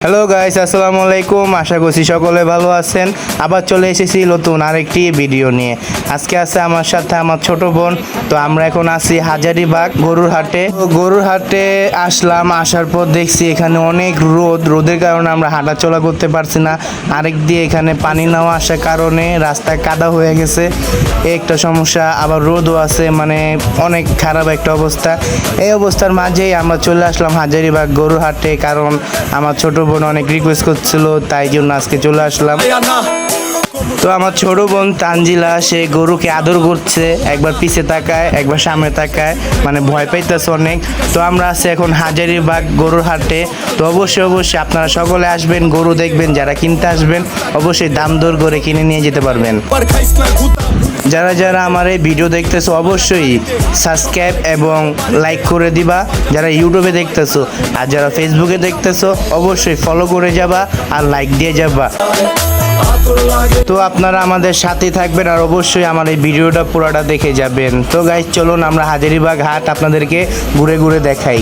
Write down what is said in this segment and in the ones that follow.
Hello guys, আসসালামু আলাইকুম। আশা করছি সকলে ভালো আছেন। আবার চলে এসেছি নতুন আরেকটি ভিডিও নিয়ে। আজকে আছে আমার সাথে আমার ছোট বোন। তো আমরা এখন আছি হাজারীবাগ গরুর হাটে। তো গরুর হাটে আসলাম, আসার পর দেখছি এখানে অনেক রোদের কারণে আমরা হাঁটা চলা করতে পারছি না। আরেক দিয়ে এখানে পানি নেওয়া আসার কারণে রাস্তায় কাদা হয়ে গেছে, এই একটা সমস্যা। আবার রোদও আছে, মানে অনেক খারাপ একটা অবস্থা। এই অবস্থার মাঝেই আমরা চলে আসলাম হাজারীবাগ গরুর হাটে, কারণ আমার ছোট বোন অনেক রিকোয়েস্ট করছিল, তাই জন্য আজকে চলে আসলাম। তো আমার ছোট বোন তানজিলা, সে গরুকে আদর করছে, একবার পিছে তাকায় একবার সামনে তাকায়, মানে ভয় পাইতেছে অনেক। তো আমরা আছি এখন হাজারীবাগ গরুর হাটে। তো অবশ্যই আপনারা সকলে আসবেন, গরু দেখবেন, যারা কিনতে আসবেন অবশ্যই দাম দর করে কিনে নিয়ে যেতে পারবেন। যারা আমার এই ভিডিও দেখতেছো অবশ্যই সাবস্ক্রাইব এবং লাইক করে দিবা, যারা ইউটিউবে দেখতেছো। আর যারা ফেসবুকে দেখতেছো অবশ্যই ফলো করে যাবা আর লাইক দিয়ে যাবা। তো আপনারা আমাদের সাথে থাকবেন আর অবশ্যই আমার এই ভিডিওটা পুরোটা দেখে যাবেন। তো গাইস, চলুন আমরা হাজারীবাগ হাট আপনাদেরকে ঘুরে ঘুরে দেখাই।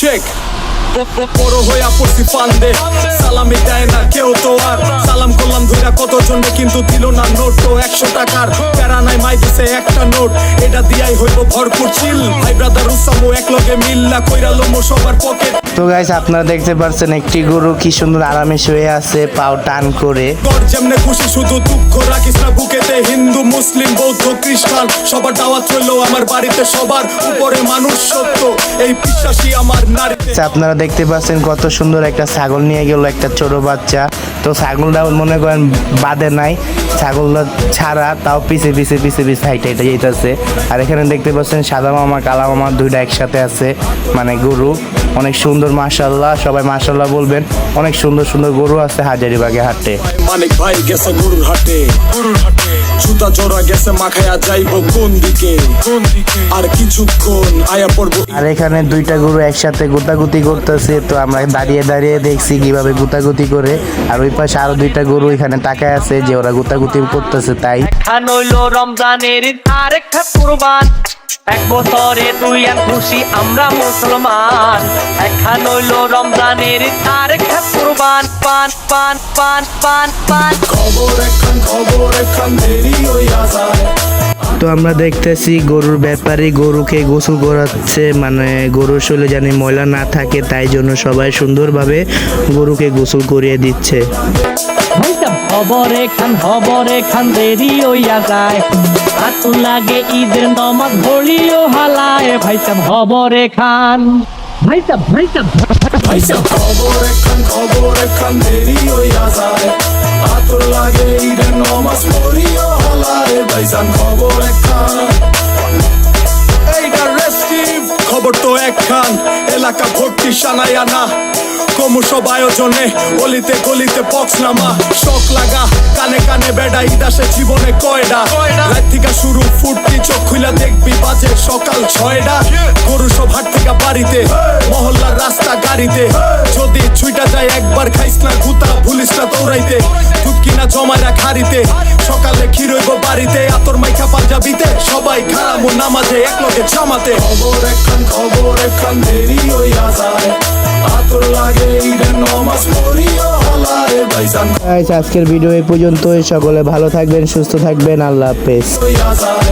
চেক বড় হইয়া পড়ছি ফান্দে, সালামি দেয় না কেউ তো আর। সালাম করলাম ধইরা কতজনে, কিন্তু দিল না নোট। তো 100 টাকার প্যারা নাই, মাই দিছে একটা নোট। এটা দিয়াই হইব ভরপুর চিল। ভাই ব্রাদার উসামো একলগে মিল্লা কইরা লমো সবার পকেট। তো গাইস, আপনারা দেখতে পাচ্ছেন একটি গরু কি সুন্দর আরামে শুয়ে আছে, পাও টান করে। তোর যেমনে খুশি শুধু দুঃখ রাখিস না বুকেতে। হিন্দু মুসলিম বৌদ্ধ খ্রিস্টান সবার দাওয়াত হইলো আমার বাড়িতে। সবার উপরে মানুষ সত্য, এই বিশ্বাসী আমার নারীতে। আপনারা দেখতে পাচ্ছেন কত সুন্দর একটা ছাগল নিয়ে গেল একটা ছোট বাচ্চা। তো ছাগলটা মনে করেন বাদে নাই, ছাগলটা ছাড়া তাও পিছে হাইটে যেতেছে। আর এখানে দেখতে পাচ্ছেন সাদা মামা কালা মামা দুইটা একসাথে আছে, মানে গরু অনেক সুন্দর। মাশাআল্লাহ, সবাই মাশাআল্লাহ বলবেন। অনেক সুন্দর গরু আছে হাজারীবাগে হাটে। মানিক ভাই গেছে গরুর হাটে, জুতা জোড়া গেছে মাখায়া যাইব কোন দিকে। আর কিছুক্ষণ আয়া পড়বো। আর এখানে দুইটা গরু একসাথে গুতাগুতি করতেছে। তো আমরা দাঁড়িয়ে দেখছি কিভাবে গুতাগুতি করে। আর ওই পাশে আরো দুইটা গরু এখানে তাকায় আছে যে ওরা গুতাগুতি করতেছে। তাই এখন হইল রমজানের আরেকটা কুরবান, এক বছরে তুই আর খুশি আমরা মুসলমান। এখন হইল রমজানের আরেকটা কুরবান, পান পান পান পান পান। খবর এখন দেরি হইয়া যায়। তো আমরা দেখতেছি গরুর ব্যাপারী গরুকে গোসল করাচ্ছে, মানে গরুর শরীরে যেন ময়লা না থাকে, তাই জন্য সবাই সুন্দরভাবে গরুকে গোসল করিয়ে দিচ্ছে। খবর এখান দেরি হইয়া যায়। হাত লাগে ঈদের নমাজ ঘড়িও হালায়। ভাইসাব খবর এখান, ভাইসাব খবর এখন দেরি হইয়া যায়। আতর লাগে ঈদের নমাজ পড়িও হলায়। ভাইজান খবর এখন, এইটা রেস্টিভ খবর তো একখান। এলাকা ভর্তি সানায়া না, ক্রমসব আয়োজনে অলিতে গলিতে বক্স নামা। শখ লাগা কানে কানে বেড়া, ঈদ আসে জীবনে কয়ডা। রাত থেকে শুরু ফুর্তি, চোখ খুইলা দেখবি বাজে সকাল 6টা। গরু সব হাট থেকে বাড়িতে, মহল্লার রাস্তা গাড়িতে। যদি ছুইটা যায় একবার খাইস না গুতা, ভুলিস না দৌড়াইতে। ধুপকি না জমায় রাখ হাড়িতে, সকালে ক্ষীর হইব বাড়িতে। আতর মাইখা পাঞ্জাবিতে সবাই খারামো নামাজে একলগে জামাতে। খবর এখন দেরি হইয়া যায়। আতর লাগে ঈদের নমাজ পড়িও হলায়। ভাইজান আজকের ভিডিও এই পর্যন্তই। সকলে ভালো থাকবেন, সুস্থ থাকবেন। আল্লাহ হাফেজ। হইয়া যায়।